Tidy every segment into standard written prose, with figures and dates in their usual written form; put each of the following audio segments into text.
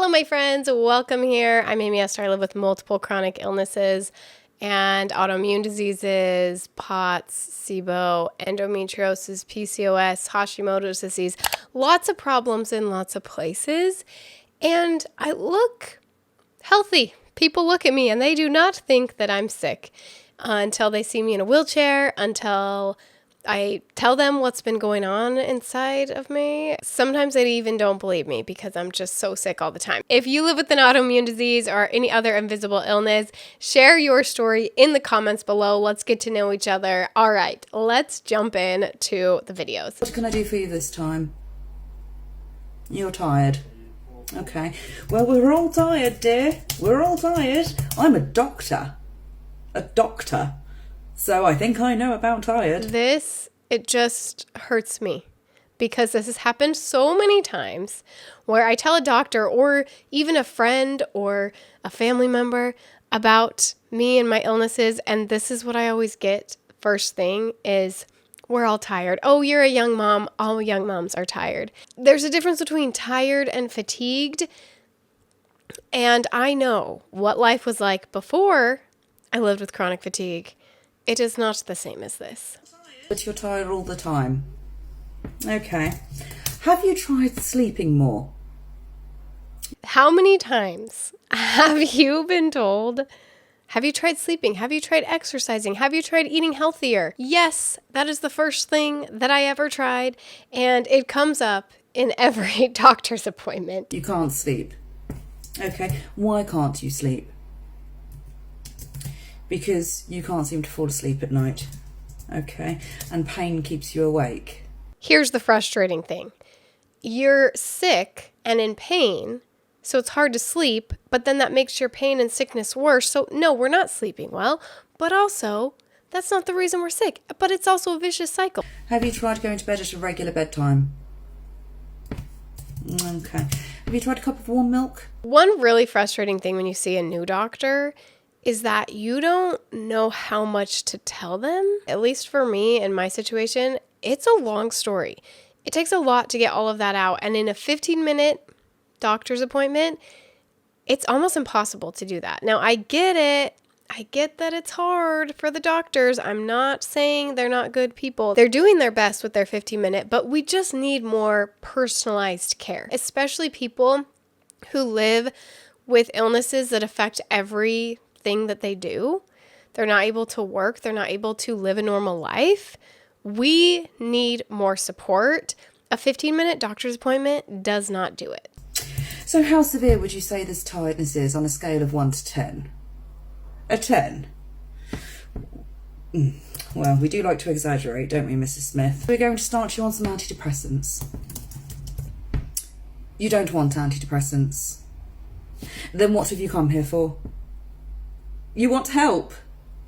Hello, my friends. Welcome here. I'm Aimee, Esther. I live with multiple chronic illnesses and autoimmune diseases, POTS, SIBO, endometriosis, PCOS, Hashimoto's disease, lots of problems in lots of places. And I look healthy. People look at me and they do not think that I'm sick until they see me in a wheelchair, until I tell them what's been going on inside of me. Sometimes they even don't believe me because I'm just so sick all the time. If you live with an autoimmune disease or any other invisible illness, share your story in the comments below. Let's get to know each other. All right, let's jump in to the videos. What can I do for you this time? You're tired. Okay. Well, we're all tired, dear. We're all tired. I'm a doctor. So I think I know about tired. It just hurts me because this has happened so many times where I tell a doctor or even a friend or a family member about me and my illnesses, and this is what I always get first thing is, we're all tired. Oh, you're a young mom. All young moms are tired. There's a difference between tired and fatigued, and I know what life was like before I lived with chronic fatigue. It is not the same as this. But you're tired all the time. Okay. Have you tried sleeping more? How many times have you been told, have you tried sleeping? Have you tried exercising? Have you tried eating healthier? Yes, that is the first thing that I ever tried, and it comes up in every doctor's appointment. You can't sleep. Okay. Why can't you sleep? Because you can't seem to fall asleep at night. Okay. And pain keeps you awake. Here's the frustrating thing. You're sick and in pain, so it's hard to sleep, but then that makes your pain and sickness worse. So no, we're not sleeping well, but also that's not the reason we're sick, but it's also a vicious cycle. Have you tried going to bed at a regular bedtime? Okay. Have you tried a cup of warm milk? One really frustrating thing when you see a new doctor is that you don't know how much to tell them. At least for me, in my situation, it's a long story. It takes a lot to get all of that out. And in a 15-minute doctor's appointment, it's almost impossible to do that. Now, I get it. I get that it's hard for the doctors. I'm not saying they're not good people. They're doing their best with their 15-minute, but we just need more personalized care, especially people who live with illnesses that affect everything that they do. They're not able to work. They're not able to live a normal life. We need more support. A 15-minute doctor's appointment does not do it. So how severe would you say this tiredness is on a scale of 1 to 10? A 10? Well, we do like to exaggerate, don't we, Mrs. Smith? We're going to start you on some antidepressants. You don't want antidepressants. Then what have you come here for? You want help?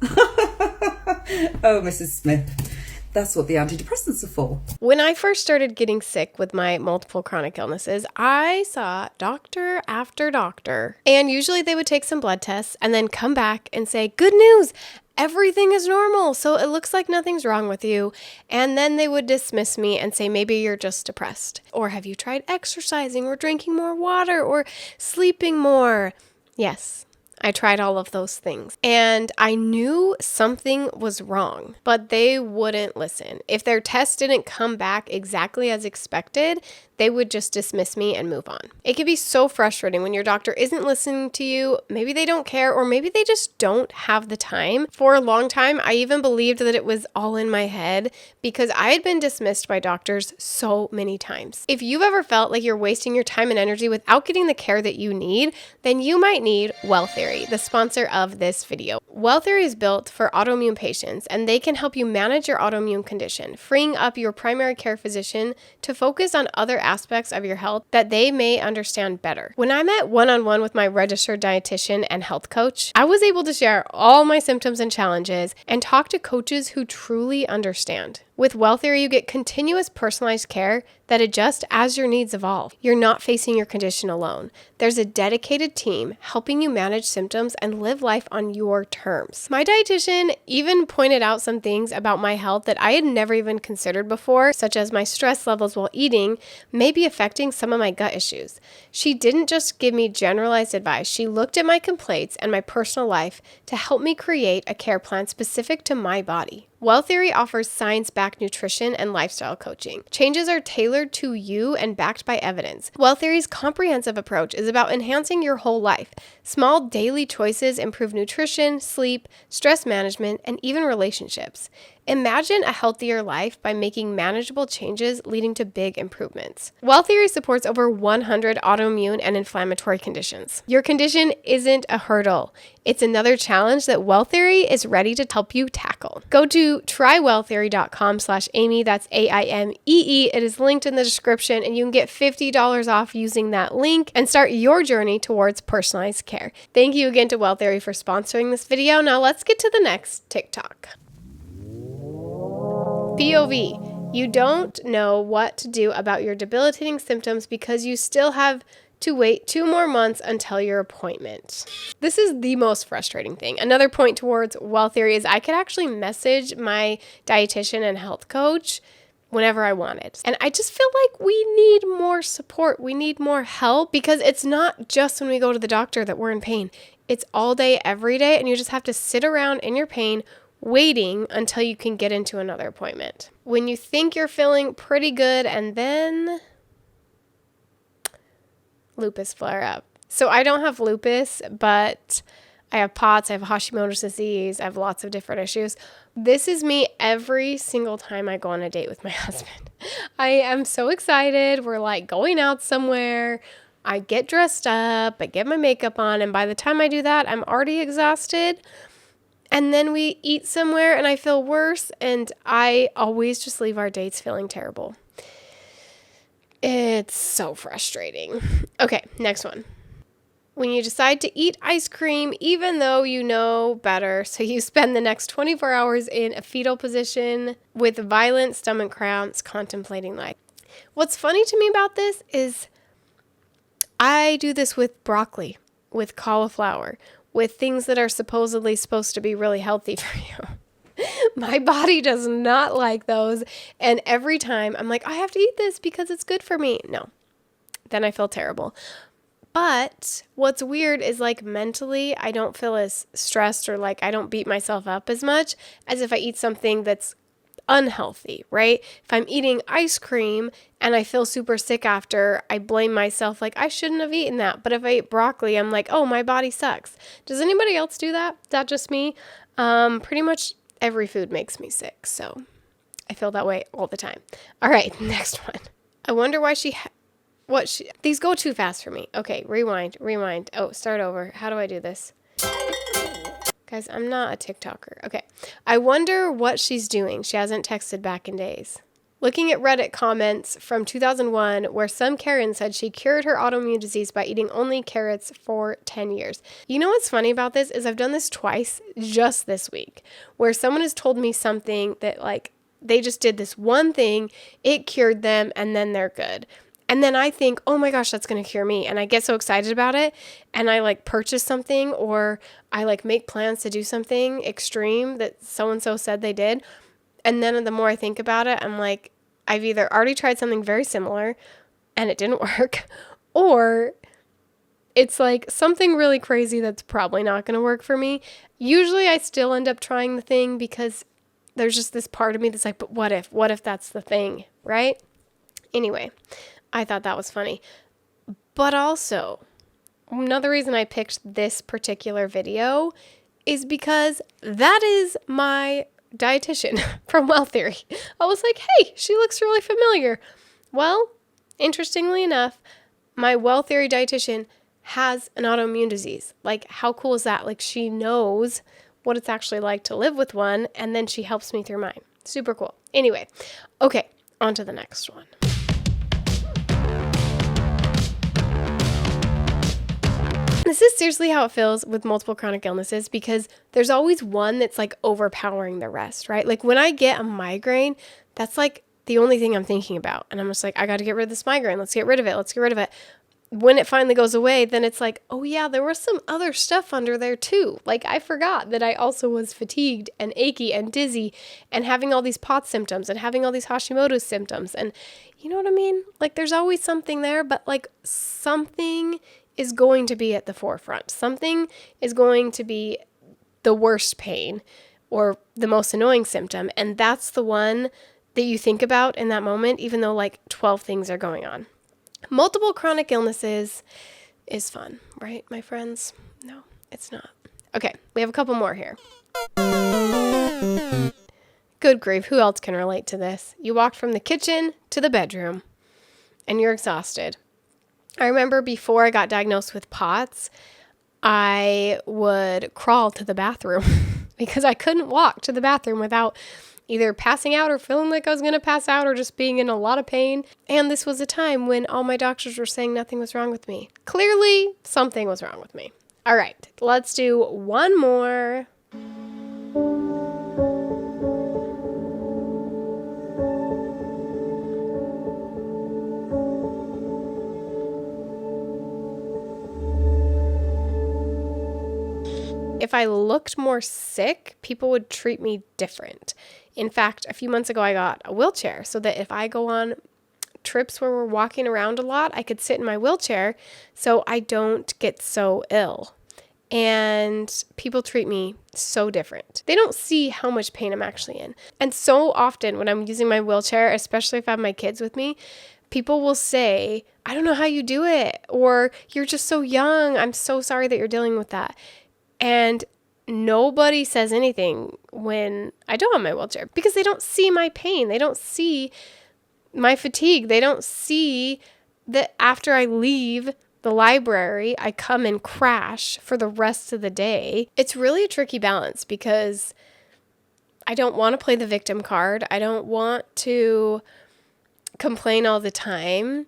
Oh, Mrs. Smith. That's what the antidepressants are for. When I first started getting sick with my multiple chronic illnesses, I saw doctor after doctor. And usually they would take some blood tests and then come back and say, good news, everything is normal. So it looks like nothing's wrong with you. And then they would dismiss me and say, maybe you're just depressed. Or have you tried exercising or drinking more water or sleeping more? Yes. I tried all of those things and I knew something was wrong, but they wouldn't listen. If their test didn't come back exactly as expected, they would just dismiss me and move on. It can be so frustrating when your doctor isn't listening to you. Maybe they don't care, or maybe they just don't have the time. For a long time, I even believed that it was all in my head because I had been dismissed by doctors so many times. If you've ever felt like you're wasting your time and energy without getting the care that you need, then you might need Well Theory, the sponsor of this video. Well Theory is built for autoimmune patients, and they can help you manage your autoimmune condition, freeing up your primary care physician to focus on other aspects of your health that they may understand better. When I met one-on-one with my registered dietitian and health coach, I was able to share all my symptoms and challenges and talk to coaches who truly understand. With Well Theory, you get continuous personalized care that adjusts as your needs evolve. You're not facing your condition alone. There's a dedicated team helping you manage symptoms and live life on your terms. My dietitian even pointed out some things about my health that I had never even considered before, such as my stress levels while eating may be affecting some of my gut issues. She didn't just give me generalized advice. She looked at my complaints and my personal life to help me create a care plan specific to my body. Well Theory offers science-backed nutrition and lifestyle coaching. Changes are tailored to you and backed by evidence. Well Theory's comprehensive approach is about enhancing your whole life. Small daily choices improve nutrition, sleep, stress management, and even relationships. Imagine a healthier life by making manageable changes leading to big improvements. Well Theory supports over 100 autoimmune and inflammatory conditions. Your condition isn't a hurdle. It's another challenge that Well Theory is ready to help you tackle. Go to trywelltheory.com/Aimee. That's AIMEE. It is linked in the description, and you can get $50 off using that link and start your journey towards personalized care. Thank you again to Well Theory for sponsoring this video. Now let's get to the next TikTok. POV. You don't know what to do about your debilitating symptoms because you still have to wait 2 more months until your appointment. This is the most frustrating thing. Another point towards Well Theory is I could actually message my dietitian and health coach whenever I wanted. And I just feel like we need more support. We need more help because it's not just when we go to the doctor that we're in pain. It's all day, every day, and you just have to sit around in your pain waiting until you can get into another appointment. When you think you're feeling pretty good and then lupus flare up. So I don't have lupus, but I have POTS, I have Hashimoto's disease, I have lots of different issues. This is me every single time I go on a date with my husband. I am so excited. We're like going out somewhere. I get dressed up, I get my makeup on, and by the time I do that, I'm already exhausted. And then we eat somewhere and I feel worse, and I always just leave our dates feeling terrible. It's so frustrating. Okay, next one. When you decide to eat ice cream, even though you know better, so you spend the next 24 hours in a fetal position with violent stomach cramps, contemplating life. What's funny to me about this is I do this with broccoli, with cauliflower, with things that are supposedly supposed to be really healthy for you. My body does not like those. And every time I'm like, I have to eat this because it's good for me. No. Then I feel terrible. But what's weird is like mentally, I don't feel as stressed or like I don't beat myself up as much as if I eat something that's unhealthy, right? If I'm eating ice cream and I feel super sick after, I blame myself like I shouldn't have eaten that. But if I eat broccoli, I'm like, oh, my body sucks. Does anybody else do that? Is that just me? Pretty much every food makes me sick, so I feel that way all the time. All right, next one. I wonder why these go too fast for me. Okay, rewind. Oh, start over. How do I do this? Guys, I'm not a TikToker. Okay. I wonder what she's doing. She hasn't texted back in days. Looking at Reddit comments from 2001 where some Karen said she cured her autoimmune disease by eating only carrots for 10 years. You know what's funny about this is I've done this twice just this week where someone has told me something that like they just did this one thing, it cured them, and then they're good. And then I think, oh my gosh, that's going to cure me. And I get so excited about it. And I like purchase something or I like make plans to do something extreme that so-and-so said they did. And then the more I think about it, I'm like, I've either already tried something very similar and it didn't work, or it's like something really crazy that's probably not going to work for me. Usually I still end up trying the thing because there's just this part of me that's like, but what if that's the thing, right? Anyway, I thought that was funny. But also, another reason I picked this particular video is because that is my dietitian from Well Theory. I was like, hey, she looks really familiar. Well, interestingly enough, my Well Theory dietitian has an autoimmune disease. Like, how cool is that? Like, she knows what it's actually like to live with one, and then she helps me through mine. Super cool. Anyway, okay, on to the next one. This is seriously how it feels with multiple chronic illnesses, because there's always one that's like overpowering the rest, right? Like when I get a migraine, that's like the only thing I'm thinking about. And I'm just like, I got to get rid of this migraine. Let's get rid of it. Let's get rid of it. When it finally goes away, then it's like, oh yeah, there was some other stuff under there too. Like I forgot that I also was fatigued and achy and dizzy and having all these POTS symptoms and having all these Hashimoto's symptoms. And you know what I mean? Like there's always something there, but like something is going to be at the forefront. Something is going to be the worst pain or the most annoying symptom. And that's the one that you think about in that moment, even though like 12 things are going on. Multiple chronic illnesses is fun, right, my friends? No, it's not. Okay, we have a couple more here. Good grief, who else can relate to this? You walked from the kitchen to the bedroom, and you're exhausted. I remember before I got diagnosed with POTS, I would crawl to the bathroom because I couldn't walk to the bathroom without either passing out or feeling like I was going to pass out or just being in a lot of pain. And this was a time when all my doctors were saying nothing was wrong with me. Clearly, something was wrong with me. All right, let's do one more. If I looked more sick, people would treat me different. In fact, a few months ago, I got a wheelchair so that if I go on trips where we're walking around a lot, I could sit in my wheelchair so I don't get so ill. And people treat me so different. They don't see how much pain I'm actually in. And so often when I'm using my wheelchair, especially if I have my kids with me, people will say, I don't know how you do it, or you're just so young. I'm so sorry that you're dealing with that. And nobody says anything when I don't have my wheelchair because they don't see my pain. They don't see my fatigue. They don't see that after I leave the library, I come and crash for the rest of the day. It's really a tricky balance because I don't want to play the victim card. I don't want to complain all the time.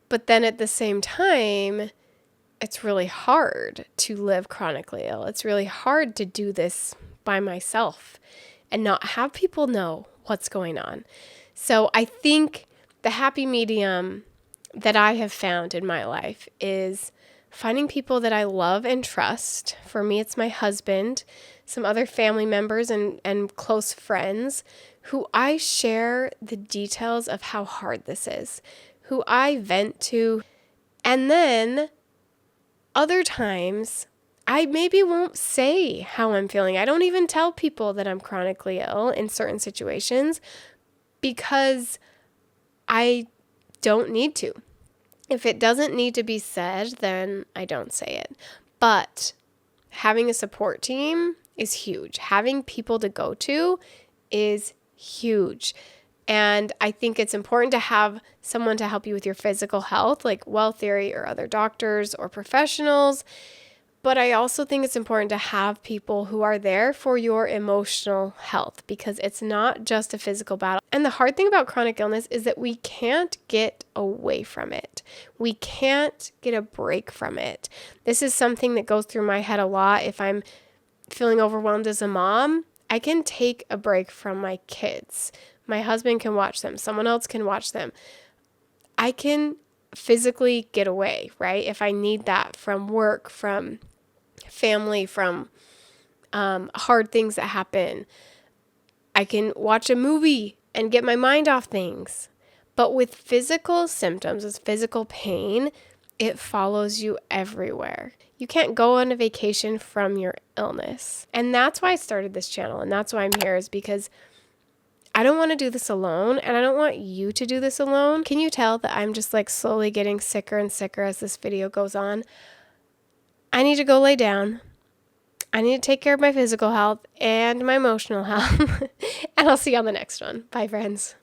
But then at the same time, it's really hard to live chronically ill. It's really hard to do this by myself and not have people know what's going on. So I think the happy medium that I have found in my life is finding people that I love and trust. For me, it's my husband, some other family members and close friends who I share the details of how hard this is, who I vent to, and then other times, I maybe won't say how I'm feeling. I don't even tell people that I'm chronically ill in certain situations because I don't need to. If it doesn't need to be said, then I don't say it. But having a support team is huge. Having people to go to is huge. And I think it's important to have someone to help you with your physical health, like Well Theory or other doctors or professionals. But I also think it's important to have people who are there for your emotional health because it's not just a physical battle. And the hard thing about chronic illness is that we can't get away from it. We can't get a break from it. This is something that goes through my head a lot. If I'm feeling overwhelmed as a mom, I can take a break from my kids. My husband can watch them. Someone else can watch them. I can physically get away, right? If I need that from work, from family, from hard things that happen. I can watch a movie and get my mind off things. But with physical symptoms, with physical pain, it follows you everywhere. You can't go on a vacation from your illness. And that's why I started this channel. And that's why I'm here, is because I don't want to do this alone, and I don't want you to do this alone. Can you tell that I'm just like slowly getting sicker and sicker as this video goes on? I need to go lay down. I need to take care of my physical health and my emotional health. And I'll see you on the next one. Bye, friends.